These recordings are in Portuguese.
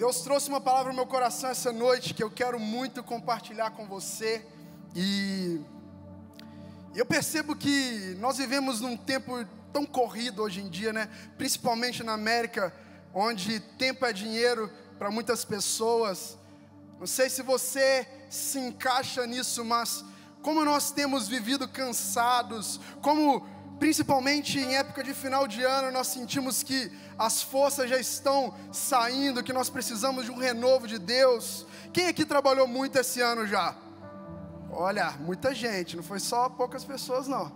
Deus trouxe uma palavra no meu coração essa noite que eu quero muito compartilhar com você. E eu percebo que nós vivemos num tempo tão corrido hoje em dia, né? Principalmente na América, onde tempo é dinheiro para muitas pessoas. Não sei se você se encaixa nisso, mas como nós temos vivido cansados, como principalmente em época de final de ano nós sentimos que as forças já estão saindo, que nós precisamos de um renovo de Deus. Quem aqui trabalhou muito esse ano já? Olha, muita gente, não foi só poucas pessoas não.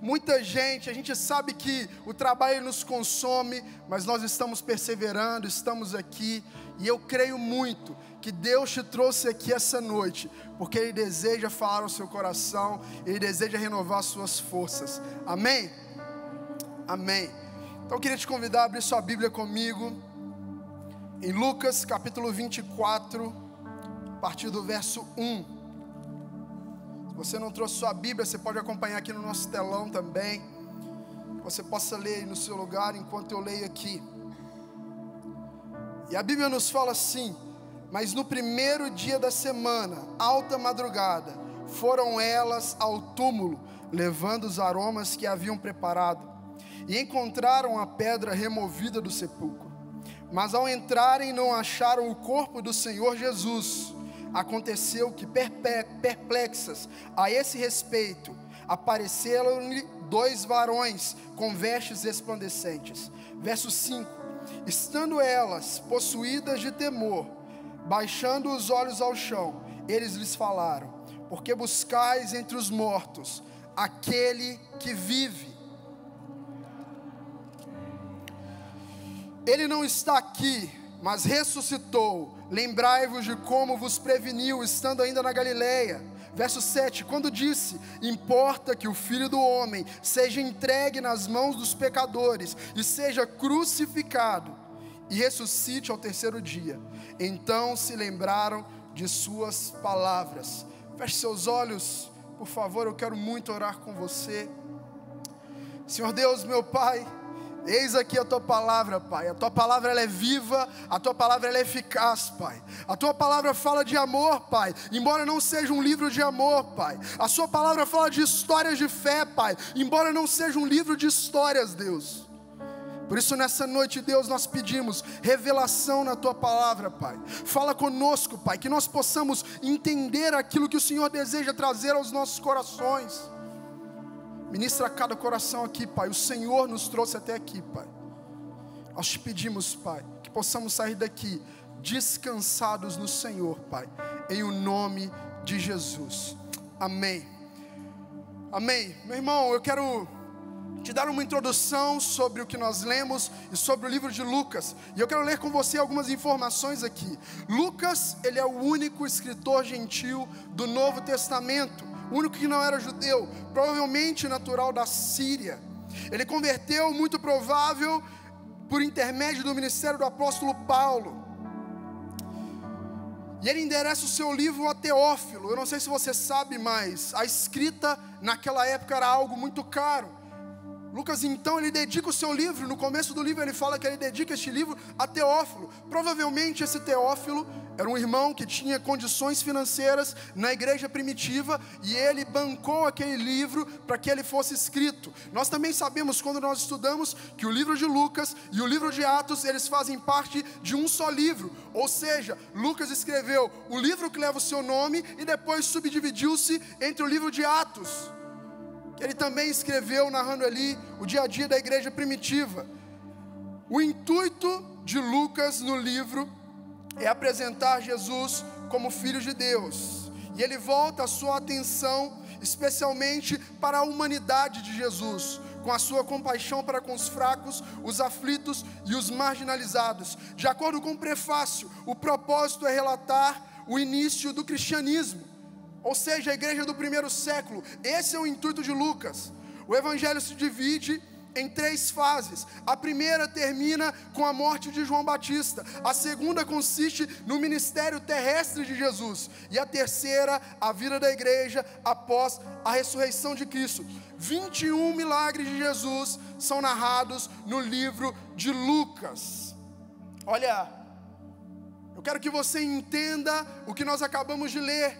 Muita gente, a gente sabe que o trabalho nos consome, mas nós estamos perseverando, estamos aqui, e eu creio muito que Deus te trouxe aqui essa noite, porque Ele deseja falar ao seu coração, Ele deseja renovar suas forças, amém? Amém. Então eu queria te convidar a abrir sua Bíblia comigo, em Lucas capítulo 24, a partir do verso 1. Se você não trouxe sua Bíblia, você pode acompanhar aqui no nosso telão também. Você possa ler aí no seu lugar enquanto eu leio aqui. E a Bíblia nos fala assim: mas no primeiro dia da semana, alta madrugada, foram elas ao túmulo, levando os aromas que haviam preparado, e encontraram a pedra removida do sepulcro. Mas ao entrarem não acharam o corpo do Senhor Jesus. Aconteceu que, perplexas a esse respeito, apareceram-lhe dois varões com vestes resplandecentes. Verso 5: estando elas possuídas de temor, baixando os olhos ao chão, eles lhes falaram: porque buscais entre os mortos aquele que vive? Ele não está aqui, mas ressuscitou. Lembrai-vos de como vos preveniu, estando ainda na Galileia. Verso 7, quando disse: importa que o Filho do Homem seja entregue nas mãos dos pecadores, e seja crucificado, e ressuscite ao terceiro dia. Então se lembraram de suas palavras. Feche seus olhos, por favor, eu quero muito orar com você. Senhor Deus, meu Pai, eis aqui a Tua palavra, Pai. A Tua palavra ela é viva, a Tua palavra ela é eficaz, Pai. A Tua palavra fala de amor, Pai, embora não seja um livro de amor, Pai. A Sua palavra fala de histórias de fé, Pai, embora não seja um livro de histórias, Deus. Por isso nessa noite, Deus, nós pedimos revelação na Tua palavra, Pai. Fala conosco, Pai, que nós possamos entender aquilo que o Senhor deseja trazer aos nossos corações. Ministra a cada coração aqui, Pai. O Senhor nos trouxe até aqui, Pai. Nós te pedimos, Pai, que possamos sair daqui descansados no Senhor, Pai, em o nome de Jesus. Amém. Amém. Meu irmão, eu quero te dar uma introdução sobre o que nós lemos e sobre o livro de Lucas. E eu quero ler com você algumas informações aqui. Lucas, ele é o único escritor gentil do Novo Testamento. O único que não era judeu, provavelmente natural da Síria. Ele converteu, muito provável, por intermédio do ministério do apóstolo Paulo. E ele endereça o seu livro a Teófilo. Eu não sei se você sabe, mas a escrita naquela época era algo muito caro. Lucas então ele dedica o seu livro, no começo do livro ele fala que ele dedica este livro a Teófilo. Provavelmente esse Teófilo era um irmão que tinha condições financeiras na igreja primitiva, e ele bancou aquele livro para que ele fosse escrito. Nós também sabemos, quando nós estudamos, que o livro de Lucas e o livro de Atos, eles fazem parte de um só livro. Ou seja, Lucas escreveu o livro que leva o seu nome e depois subdividiu-se entre o livro de Atos. Ele também escreveu narrando ali o dia a dia da igreja primitiva. O intuito de Lucas no livro é apresentar Jesus como Filho de Deus. E ele volta a sua atenção especialmente para a humanidade de Jesus, com a sua compaixão para com os fracos, os aflitos e os marginalizados. De acordo com o prefácio, o propósito é relatar o início do cristianismo, ou seja, a igreja do primeiro século. Esse é o intuito de Lucas. O evangelho se divide em 3 fases. A primeira termina com a morte de João Batista. A segunda consiste no ministério terrestre de Jesus. E a terceira, a vida da igreja após a ressurreição de Cristo. 21 milagres de Jesus são narrados no livro de Lucas. Olha, Eu quero que você entenda o que nós acabamos de ler.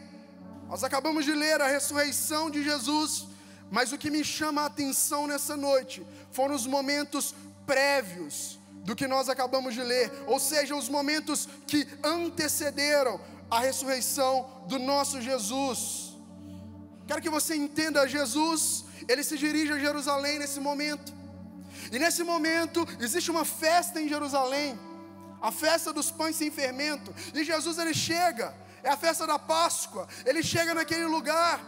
Nós acabamos de ler a ressurreição de Jesus, mas o que me chama a atenção nessa noite foram os momentos prévios do que nós acabamos de ler, ou seja, os momentos que antecederam a ressurreição do nosso Jesus. Quero que você entenda, Jesus, ele se dirige a Jerusalém nesse momento, e nesse momento existe uma festa em Jerusalém, a festa dos pães sem fermento, e Jesus ele chega, é a festa da Páscoa, ele chega naquele lugar,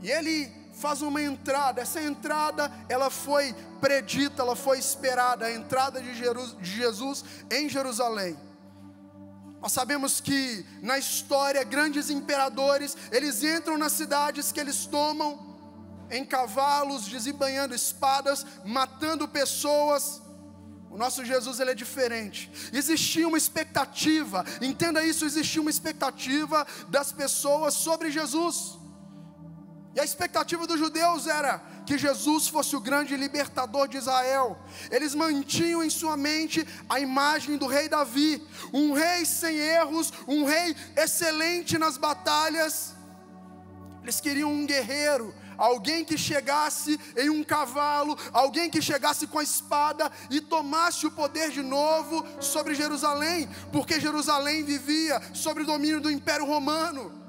e ele faz uma entrada. Essa entrada, ela foi predita, ela foi esperada, a entrada de Jesus em Jerusalém. Nós sabemos que na história, grandes imperadores, eles entram nas cidades que eles tomam, em cavalos, desembanhando espadas, matando pessoas. O nosso Jesus, ele é diferente. Existia uma expectativa, entenda isso, existia uma expectativa das pessoas sobre Jesus. E a expectativa dos judeus era que Jesus fosse o grande libertador de Israel. Eles mantinham em sua mente a imagem do rei Davi, um rei sem erros, um rei excelente nas batalhas. Eles queriam um guerreiro, alguém que chegasse em um cavalo, alguém que chegasse com a espada e tomasse o poder de novo sobre Jerusalém, porque Jerusalém vivia sob o domínio do Império Romano.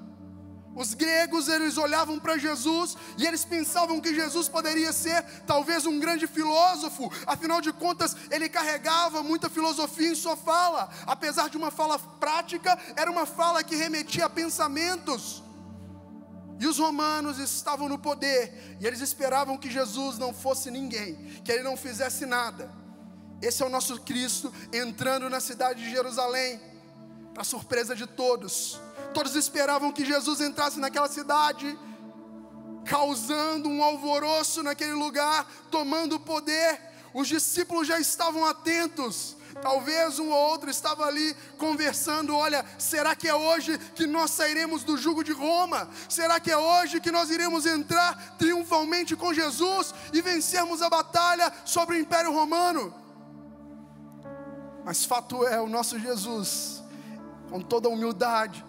Os gregos, eles olhavam para Jesus e eles pensavam que Jesus poderia ser talvez um grande filósofo. Afinal de contas, ele carregava muita filosofia em sua fala. Apesar de uma fala prática, era uma fala que remetia a pensamentos. E os romanos estavam no poder, e eles esperavam que Jesus não fosse ninguém, que ele não fizesse nada. Esse é o nosso Cristo entrando na cidade de Jerusalém, para surpresa de todos. Todos esperavam que Jesus entrasse naquela cidade, causando um alvoroço naquele lugar, tomando o poder. Os discípulos já estavam atentos. Talvez um ou outro estava ali conversando: olha, será que é hoje que nós sairemos do jugo de Roma? Será que é hoje que nós iremos entrar triunfalmente com Jesus e vencermos a batalha sobre o Império Romano? Mas fato é, o nosso Jesus, com toda a humildade,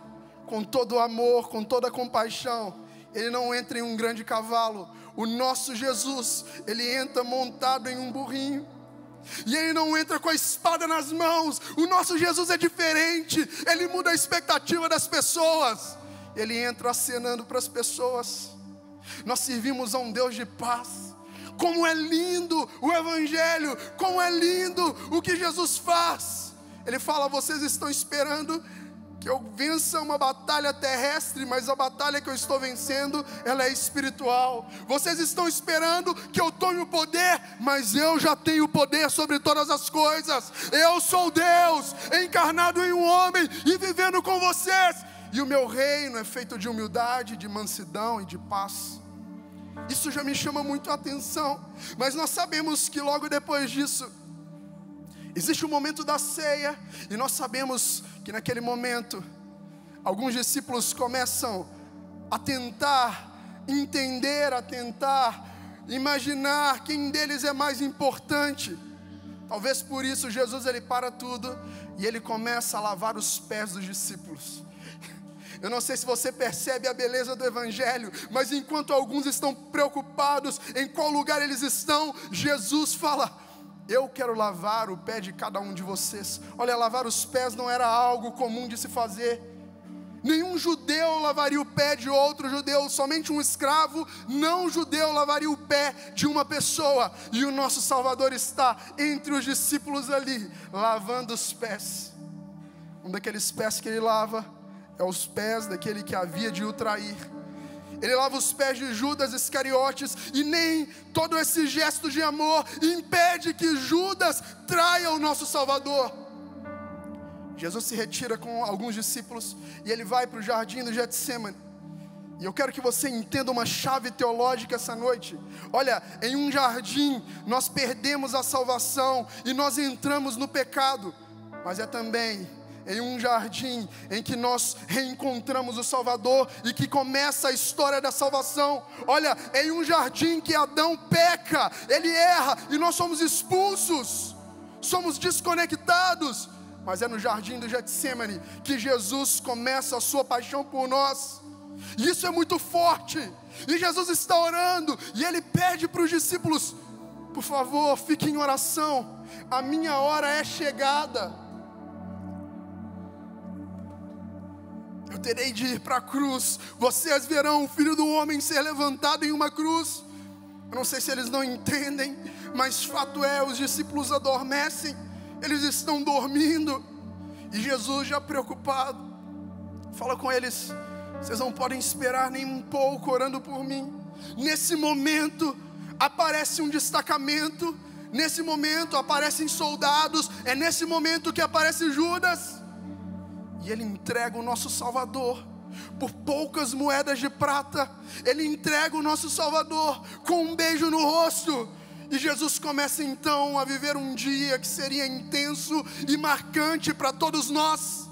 com todo o amor, com toda a compaixão, ele não entra em um grande cavalo. O nosso Jesus, ele entra montado em um burrinho, e ele não entra com a espada nas mãos. O nosso Jesus é diferente, ele muda a expectativa das pessoas, ele entra acenando para as pessoas. Nós servimos a um Deus de paz. Como é lindo o Evangelho, como é lindo o que Jesus faz. Ele fala: vocês estão esperando que eu vença uma batalha terrestre, mas a batalha que eu estou vencendo, ela é espiritual. Vocês estão esperando que eu tome o poder, mas eu já tenho poder sobre todas as coisas. Eu sou Deus, encarnado em um homem e vivendo com vocês. E o meu reino é feito de humildade, de mansidão e de paz. Isso já me chama muito a atenção. Mas nós sabemos que logo depois disso existe o momento da ceia, e nós sabemos que naquele momento alguns discípulos começam a tentar entender, a tentar imaginar quem deles é mais importante. Talvez por isso Jesus, ele para tudo e ele começa a lavar os pés dos discípulos. Eu não sei se você percebe a beleza do Evangelho, mas enquanto alguns estão preocupados em qual lugar eles estão, Jesus fala: eu quero lavar o pé de cada um de vocês. Olha, lavar os pés não era algo comum de se fazer. Nenhum judeu lavaria o pé de outro judeu. Somente um escravo não judeu lavaria o pé de uma pessoa. E o nosso Salvador está entre os discípulos ali, lavando os pés. Um daqueles pés que ele lava é os pés daquele que havia de o trair. Ele lava os pés de Judas Iscariotes, e nem todo esse gesto de amor impede que Judas traia o nosso Salvador. Jesus se retira com alguns discípulos e ele vai para o jardim do Getsêmani. E eu quero que você entenda uma chave teológica essa noite. Olha, em um jardim nós perdemos a salvação e nós entramos no pecado, mas é também em um jardim em que nós reencontramos o Salvador e que começa a história da salvação. Olha, em um jardim que Adão peca, ele erra e nós somos expulsos, somos desconectados, mas é no jardim do Getsêmani que Jesus começa a sua paixão por nós. E isso é muito forte. E Jesus está orando e ele pede para os discípulos: por favor, fiquem em oração, a minha hora é chegada. Eu terei de ir para a cruz, vocês verão o Filho do Homem ser levantado em uma cruz. Eu não sei se eles não entendem, mas fato é, os discípulos adormecem, eles estão dormindo, e Jesus, já preocupado, fala com eles: vocês não podem esperar nem um pouco orando por mim. Nesse momento aparece um destacamento, nesse momento aparecem soldados, é nesse momento que aparece Judas, e ele entrega o nosso Salvador por poucas moedas de prata. Ele entrega o nosso Salvador com um beijo no rosto. E Jesus começa então a viver um dia que seria intenso e marcante para todos nós.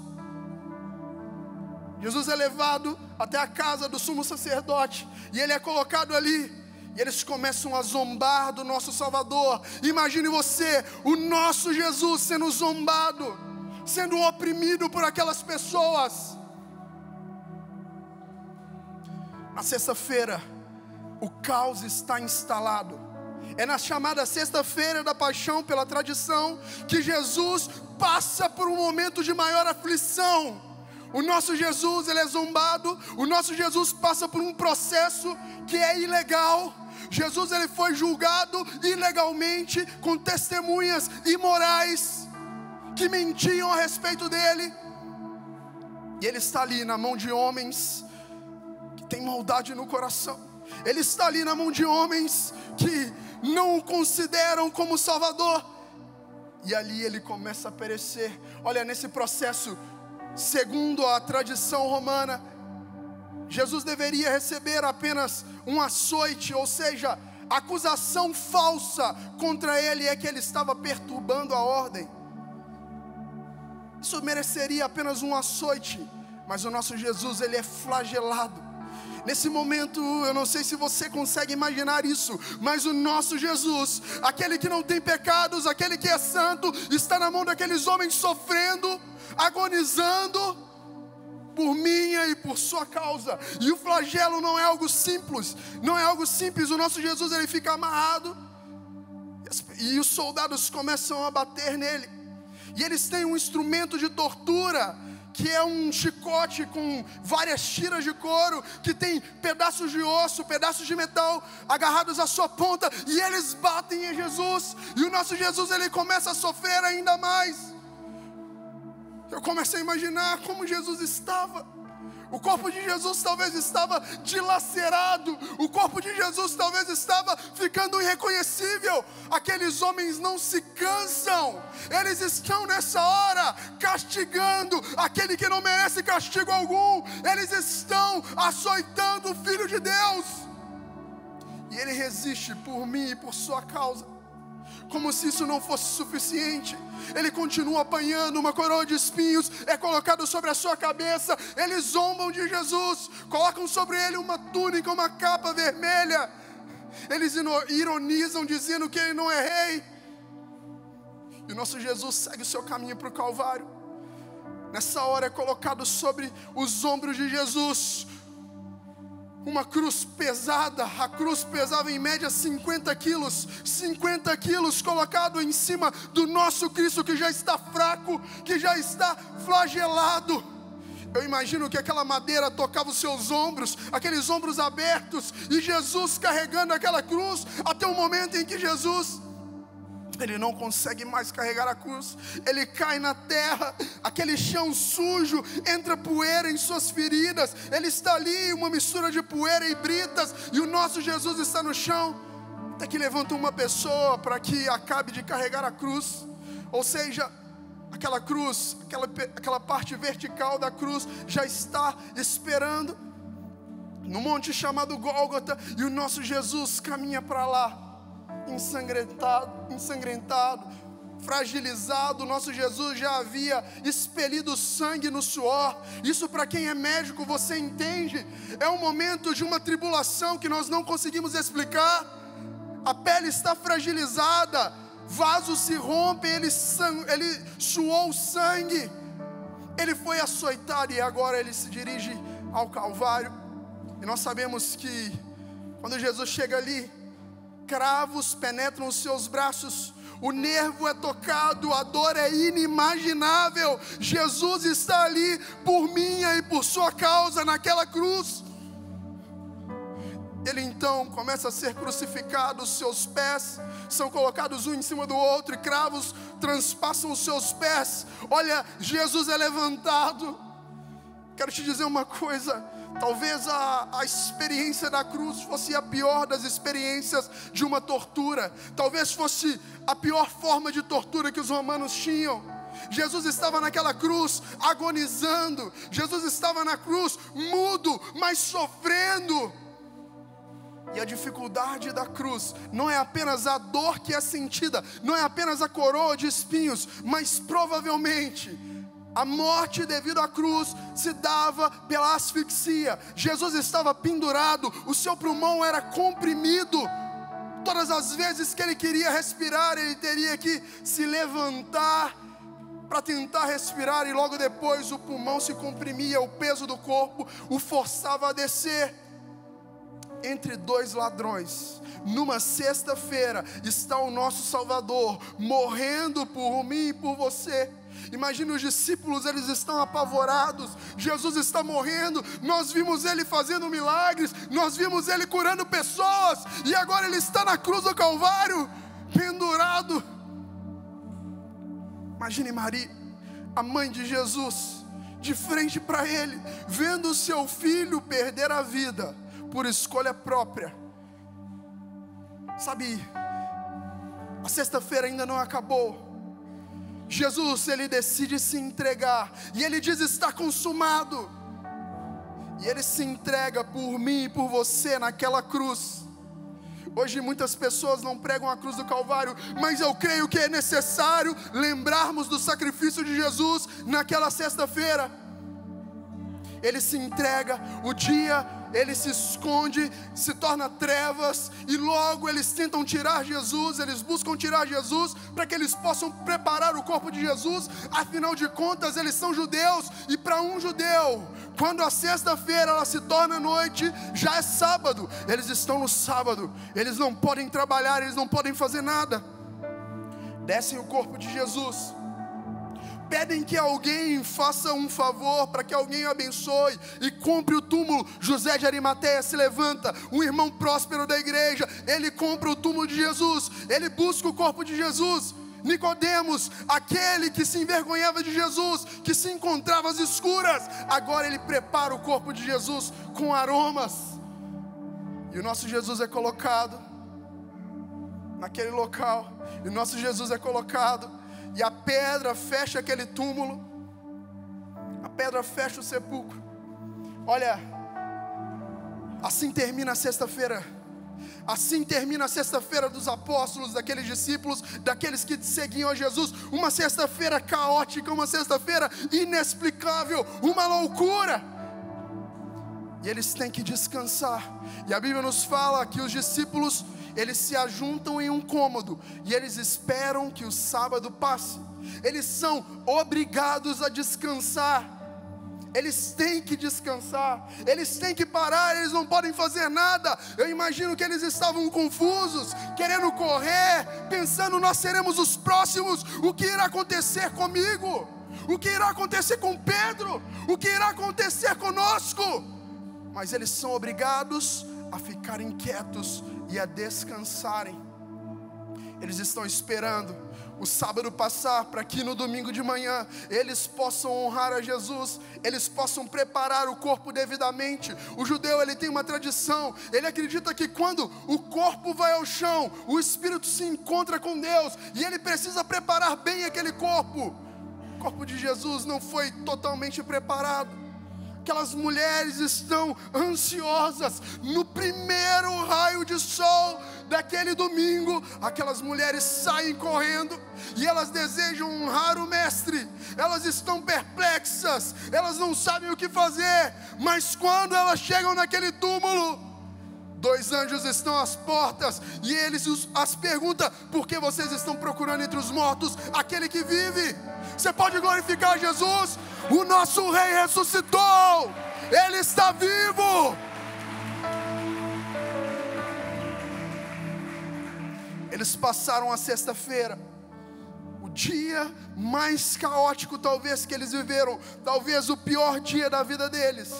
Jesus é levado até a casa do sumo sacerdote, e ele é colocado ali, e eles começam a zombar do nosso Salvador. Imagine você, o nosso Jesus sendo zombado, sendo oprimido por aquelas pessoas. Na sexta-feira, o caos está instalado. É na chamada sexta-feira da paixão, pela tradição, que Jesus passa por um momento de maior aflição. O nosso Jesus, ele é zombado. O nosso Jesus passa por um processo que é ilegal. Jesus, ele foi julgado ilegalmente, com testemunhas imorais que mentiam a respeito dele. E ele está ali na mão de homens que têm maldade no coração. Ele está ali na mão de homens que não o consideram como Salvador. E ali ele começa a perecer. Olha, nesse processo, segundo a tradição romana, Jesus deveria receber apenas um açoite, ou seja, a acusação falsa contra ele é que ele estava perturbando a ordem. Isso mereceria apenas um açoite, mas o nosso Jesus, ele é flagelado. Nesse momento, eu não sei se você consegue imaginar isso, mas o nosso Jesus, aquele que não tem pecados, aquele que é santo, está na mão daqueles homens sofrendo, agonizando por minha e por sua causa. E o flagelo não é algo simples, não é algo simples. O nosso Jesus, ele fica amarrado, e os soldados começam a bater nele, e eles têm um instrumento de tortura, que é um chicote com várias tiras de couro, que tem pedaços de osso, pedaços de metal agarrados à sua ponta, e eles batem em Jesus, e o nosso Jesus, ele começa a sofrer ainda mais. Eu comecei a imaginar como Jesus estava. O corpo de Jesus talvez estava dilacerado, o corpo de Jesus talvez estava ficando irreconhecível. Aqueles homens não se cansam, eles estão nessa hora castigando aquele que não merece castigo algum. Eles estão açoitando o Filho de Deus, e ele resiste por mim e por sua causa. Como se isso não fosse suficiente, ele continua apanhando. Uma coroa de espinhos é colocada sobre a sua cabeça. Eles zombam de Jesus, colocam sobre ele uma túnica, uma capa vermelha. Eles ironizam, dizendo que ele não é rei. E o nosso Jesus segue o seu caminho para o Calvário. Nessa hora é colocado sobre os ombros de Jesus uma cruz pesada. A cruz pesava em média 50 quilos. 50 quilos colocado em cima do nosso Cristo, que já está fraco, que já está flagelado. Eu imagino que aquela madeira tocava os seus ombros, aqueles ombros abertos, e Jesus carregando aquela cruz, até o momento em que Jesus, ele não consegue mais carregar a cruz. Ele cai na terra, aquele chão sujo, entra poeira em suas feridas. Ele está ali, uma mistura de poeira e britas, e o nosso Jesus está no chão. Até que levanta uma pessoa para que acabe de carregar a cruz. Ou seja, aquela cruz, aquela parte vertical da cruz já está esperando no monte chamado Gólgota. E o nosso Jesus caminha para lá, ensanguentado, fragilizado. Nosso Jesus já havia expelido sangue no suor. Isso, para quem é médico, você entende. É um momento de uma tribulação que nós não conseguimos explicar. A pele está fragilizada, vasos se rompem, ele suou sangue, ele foi açoitado e agora ele se dirige ao Calvário. E nós sabemos que quando Jesus chega ali, cravos penetram os seus braços, o nervo é tocado, a dor é inimaginável. Jesus está ali por minha e por sua causa naquela cruz. Ele então começa a ser crucificado, os seus pés são colocados um em cima do outro e cravos transpassam os seus pés. Olha, Jesus é levantado. Quero te dizer uma coisa, talvez a experiência da cruz fosse a pior das experiências de uma tortura. Talvez fosse a pior forma de tortura que os romanos tinham. Jesus estava naquela cruz agonizando. Jesus estava na cruz mudo, mas sofrendo. E a dificuldade da cruz não é apenas a dor que é sentida, não é apenas a coroa de espinhos, mas provavelmente a morte devido à cruz se dava pela asfixia. Jesus estava pendurado, o seu pulmão era comprimido. Todas as vezes que ele queria respirar, ele teria que se levantar para tentar respirar, e logo depois o pulmão se comprimia, o peso do corpo o forçava a descer. Entre dois ladrões, numa sexta-feira, está o nosso Salvador, morrendo por mim e por você. Imagina os discípulos, eles estão apavorados. Jesus está morrendo, nós vimos ele fazendo milagres, nós vimos ele curando pessoas, e agora ele está na cruz do Calvário, pendurado. Imagine Maria, a mãe de Jesus, de frente para ele, vendo o seu filho perder a vida por escolha própria. Sabe, a sexta-feira ainda não acabou. Jesus, ele decide se entregar, e ele diz: está consumado. E ele se entrega por mim e por você naquela cruz. Hoje muitas pessoas não pregam a cruz do Calvário, mas eu creio que é necessário lembrarmos do sacrifício de Jesus naquela sexta-feira. Ele se entrega, o dia ele se esconde, se torna trevas, e logo eles tentam tirar Jesus, eles buscam tirar Jesus, para que eles possam preparar o corpo de Jesus. Afinal de contas eles são judeus, e para um judeu, quando a sexta-feira ela se torna noite, já é sábado. Eles estão no sábado, eles não podem trabalhar, eles não podem fazer nada. Descem o corpo de Jesus, pedem que alguém faça um favor, para que alguém o abençoe e compre o túmulo. José de Arimateia se levanta, um irmão próspero da igreja, ele compra o túmulo de Jesus, ele busca o corpo de Jesus. Nicodemos, aquele que se envergonhava de Jesus, que se encontrava às escuras, agora ele prepara o corpo de Jesus com aromas, e o nosso Jesus é colocado naquele local, e o nosso Jesus é colocado, e a pedra fecha aquele túmulo, a pedra fecha o sepulcro. Olha, assim termina a sexta-feira. Assim termina a sexta-feira dos apóstolos, daqueles discípulos, daqueles que seguiam a Jesus. Uma sexta-feira caótica, uma sexta-feira inexplicável, uma loucura. E eles têm que descansar. E a Bíblia nos fala que os discípulos, eles se ajuntam em um cômodo e eles esperam que o sábado passe. Eles são obrigados a descansar. Eles têm que descansar, eles têm que parar, eles não podem fazer nada. Eu imagino que eles estavam confusos, querendo correr, pensando: nós seremos os próximos, o que irá acontecer comigo? O que irá acontecer com Pedro? O que irá acontecer conosco? Mas eles são obrigados a ficarem quietos e a descansarem. Eles estão esperando o sábado passar, para que no domingo de manhã eles possam honrar a Jesus, eles possam preparar o corpo devidamente. O judeu, ele tem uma tradição, ele acredita que quando o corpo vai ao chão, o espírito se encontra com Deus, e ele precisa preparar bem aquele corpo. O corpo de Jesus não foi totalmente preparado. Aquelas mulheres estão ansiosas. No primeiro raio de sol daquele domingo, aquelas mulheres saem correndo e elas desejam honrar o mestre. Elas estão perplexas, elas não sabem o que fazer. Mas quando elas chegam naquele túmulo, 2 anjos estão às portas e eles as perguntam: por que vocês estão procurando entre os mortos aquele que vive? Você pode glorificar Jesus? O nosso rei ressuscitou, ele está vivo. Eles passaram a sexta-feira, o dia mais caótico talvez que eles viveram, talvez o pior dia da vida deles.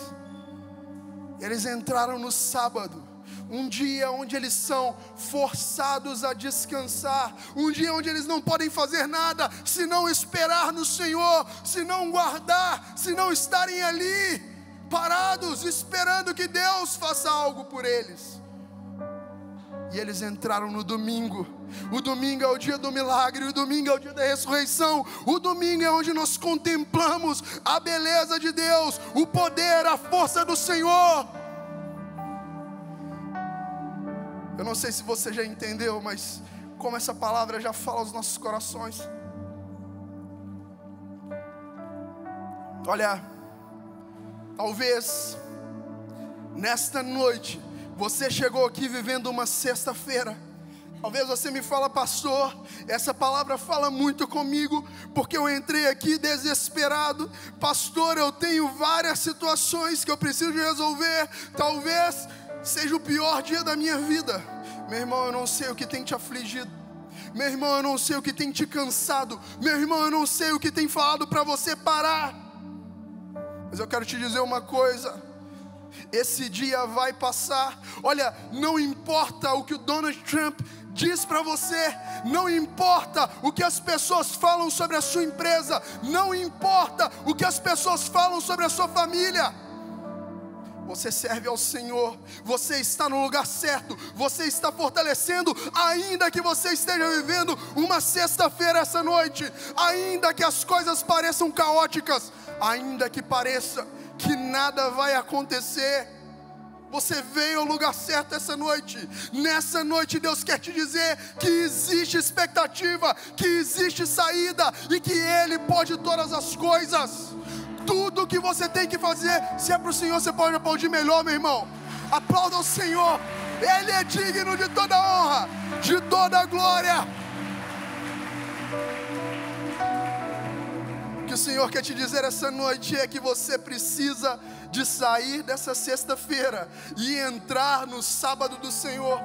Eles entraram no sábado, um dia onde eles são forçados a descansar, um dia onde eles não podem fazer nada se não esperar no Senhor, se não guardar, se não estarem ali parados esperando que Deus faça algo por eles. E eles entraram no domingo. O domingo é o dia do milagre, o domingo é o dia da ressurreição, o domingo é onde nós contemplamos a beleza de Deus, o poder, a força do Senhor. Eu não sei se você já entendeu, mas como essa palavra já fala aos nossos corações. Olha, talvez nesta noite você chegou aqui vivendo uma sexta-feira. Talvez você me fala: pastor, essa palavra fala muito comigo, porque eu entrei aqui desesperado. Pastor, eu tenho várias situações que eu preciso resolver. Talvez seja o pior dia da minha vida. Meu irmão, eu não sei o que tem te afligido. Meu irmão, eu não sei o que tem te cansado. Meu irmão, eu não sei o que tem falado para você parar. Mas eu quero te dizer uma coisa: esse dia vai passar. Olha, não importa o que o Donald Trump diz para você, não importa o que as pessoas falam sobre a sua empresa, não importa o que as pessoas falam sobre a sua família. Você serve ao Senhor, você está no lugar certo, você está fortalecendo, ainda que você esteja vivendo uma sexta-feira essa noite, ainda que as coisas pareçam caóticas, ainda que pareça que nada vai acontecer, você veio ao lugar certo essa noite. Nessa noite Deus quer te dizer que existe expectativa, que existe saída e que Ele pode todas as coisas. Tudo que você tem que fazer, se é para o Senhor, você pode aplaudir melhor, meu irmão. Aplauda o Senhor, Ele é digno de toda honra, de toda glória. O que o Senhor quer te dizer essa noite é que você precisa de sair dessa sexta-feira e entrar no sábado do Senhor.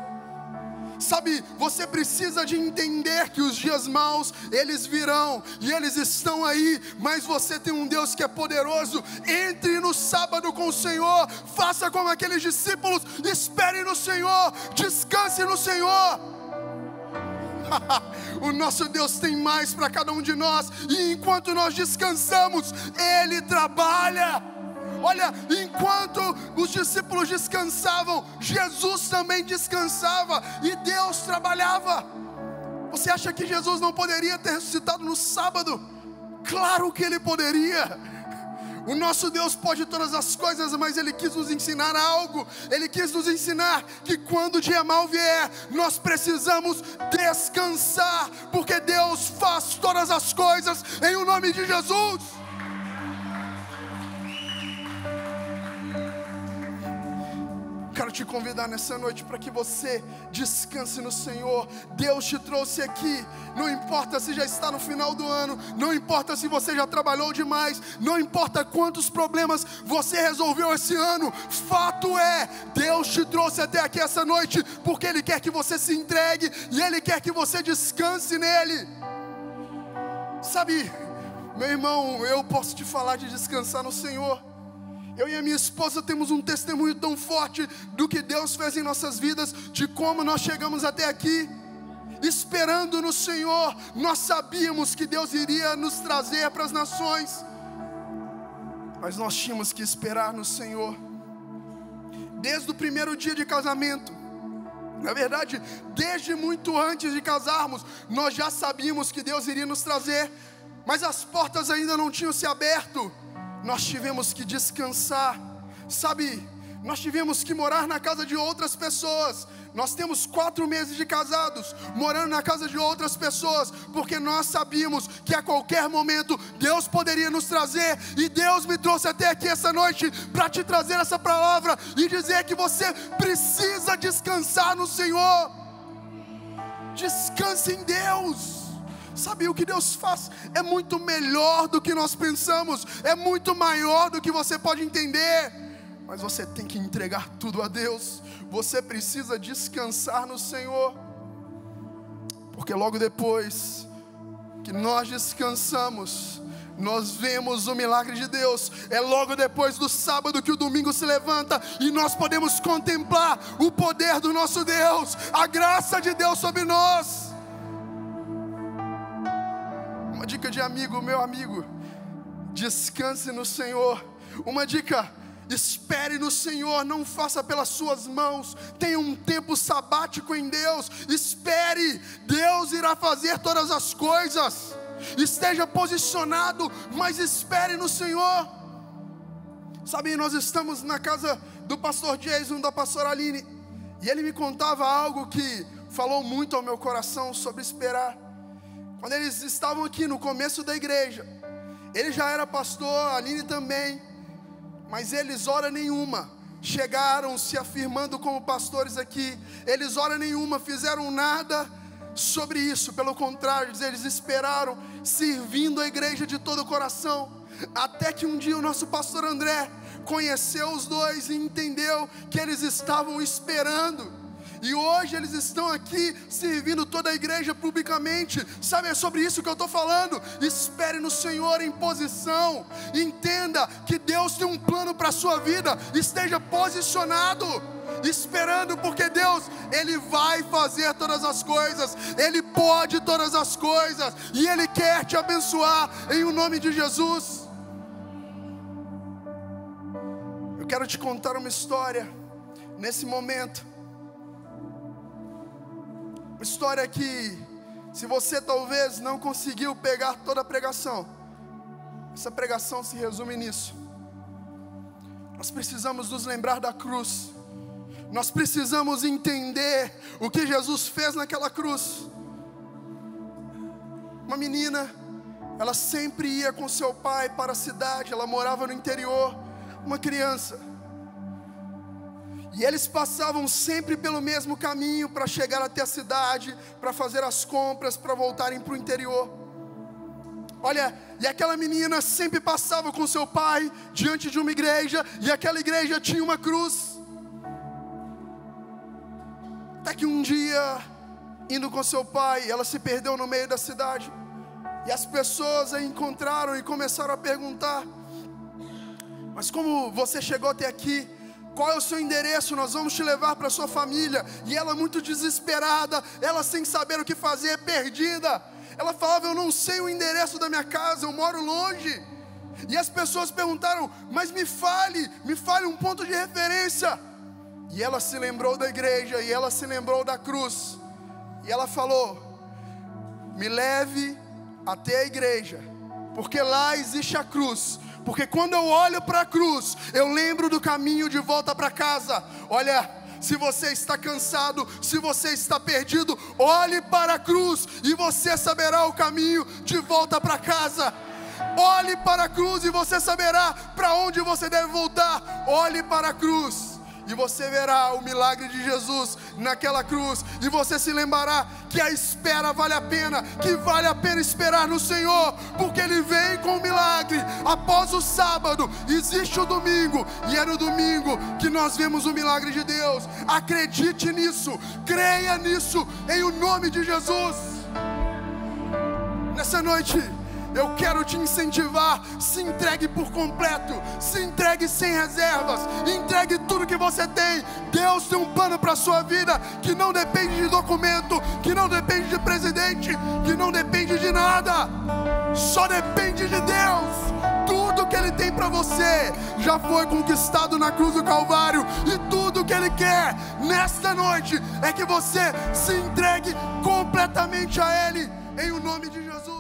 Sabe, você precisa de entender que os dias maus, eles virão e eles estão aí, mas você tem um Deus que é poderoso. Entre no sábado com o Senhor, faça como aqueles discípulos, espere no Senhor, descanse no Senhor. O nosso Deus tem mais para cada um de nós, e enquanto nós descansamos, Ele trabalha. Olha, enquanto os discípulos descansavam, Jesus também descansava e Deus trabalhava. Você acha que Jesus não poderia ter ressuscitado no sábado? Claro que Ele poderia. O nosso Deus pode todas as coisas, mas Ele quis nos ensinar algo. Ele quis nos ensinar que quando o dia mau vier, nós precisamos descansar, porque Deus faz todas as coisas em o nome de Jesus. Quero te convidar nessa noite para que você descanse no Senhor. Deus te trouxe aqui, não importa se já está no final do ano, não importa se você já trabalhou demais, não importa quantos problemas você resolveu esse ano. Fato é, Deus te trouxe até aqui essa noite porque Ele quer que você se entregue e Ele quer que você descanse nele. Sabe, meu irmão, eu posso te falar de descansar no Senhor. Eu e a minha esposa temos um testemunho tão forte do que Deus fez em nossas vidas, de como nós chegamos até aqui, esperando no Senhor. Nós sabíamos que Deus iria nos trazer para as nações, mas nós tínhamos que esperar no Senhor. Desde o primeiro dia de casamento, na verdade, desde muito antes de casarmos, nós já sabíamos que Deus iria nos trazer, mas as portas ainda não tinham se aberto. Nós tivemos que descansar. Sabe, Nós tivemos que morar na casa de outras pessoas. Nós temos 4 meses de casados, morando na casa de outras pessoas, porque nós sabíamos que a qualquer momento Deus poderia nos trazer. E Deus me trouxe até aqui essa noite para te trazer essa palavra e dizer que você precisa descansar no Senhor. Descanse em Deus. Sabe, o que Deus faz é muito melhor do que nós pensamos, é muito maior do que você pode entender. Mas você tem que entregar tudo a Deus. Você precisa descansar no Senhor, porque logo depois que nós descansamos, nós vemos o milagre de Deus. É logo depois do sábado que o domingo se levanta e nós podemos contemplar o poder do nosso Deus, a graça de Deus sobre nós. Uma dica de amigo, meu amigo: descanse no Senhor. Uma dica: espere no Senhor, não faça pelas suas mãos. Tenha um tempo sabático em Deus. Espere, Deus irá fazer todas as coisas. Esteja posicionado, mas espere no Senhor. Sabe, nós estamos na casa do pastor Jason, da pastora Aline, e ele me contava algo que falou muito ao meu coração sobre esperar. Quando eles estavam aqui no começo da igreja, ele já era pastor, a Aline também, mas eles hora nenhuma chegaram se afirmando como pastores aqui. Eles hora nenhuma fizeram nada sobre isso. Pelo contrário, eles esperaram, servindo a igreja de todo o coração. Até que um dia o nosso pastor André conheceu os dois e entendeu que eles estavam esperando. E hoje eles estão aqui servindo toda a igreja publicamente. Sabe, é sobre isso que eu estou falando. Espere no Senhor em posição. Entenda que Deus tem um plano para a sua vida. Esteja posicionado, esperando, porque Deus, Ele vai fazer todas as coisas. Ele pode todas as coisas. E Ele quer te abençoar em o nome de Jesus. Eu quero te contar uma história nesse momento. Uma história que, se você talvez não conseguiu pegar toda a pregação, essa pregação se resume nisso. Nós precisamos nos lembrar da cruz. Nós precisamos entender o que Jesus fez naquela cruz. Uma menina, ela sempre ia com seu pai para a cidade. Ela morava no interior. Uma criança. E eles passavam sempre pelo mesmo caminho para chegar até a cidade, para fazer as compras, para voltarem para o interior. Olha, e aquela menina sempre passava com seu pai diante de uma igreja, e aquela igreja tinha uma cruz. Até que um dia, indo com seu pai, ela se perdeu no meio da cidade. E as pessoas a encontraram e começaram a perguntar: mas como você chegou até aqui? Qual é o seu endereço? Nós vamos te levar para sua família. E ela muito desesperada, ela sem saber o que fazer, perdida. Ela falava: eu não sei o endereço da minha casa, eu moro longe. E as pessoas perguntaram: mas me fale um ponto de referência. E ela se lembrou da igreja, e ela se lembrou da cruz. E ela falou: me leve até a igreja, porque lá existe a cruz. Porque quando eu olho para a cruz, eu lembro do caminho de volta para casa. Olha, se você está cansado, se você está perdido, olhe para a cruz e você saberá o caminho de volta para casa. Olhe para a cruz e você saberá para onde você deve voltar. Olhe para a cruz e você verá o milagre de Jesus naquela cruz. E você se lembrará que a espera vale a pena, que vale a pena esperar no Senhor, porque Ele vem com o milagre. Após o sábado existe o domingo, e é no domingo que nós vemos o milagre de Deus. Acredite nisso, creia nisso, em o nome de Jesus. Nessa noite eu quero te incentivar: se entregue por completo, se entregue sem reservas, entregue tudo que você tem. Deus tem um plano para a sua vida, que não depende de documento, que não depende de presidente, que não depende de nada, só depende de Deus. Tudo que Ele tem para você já foi conquistado na cruz do Calvário, e tudo que Ele quer nesta noite é que você se entregue completamente a Ele, em o nome de Jesus.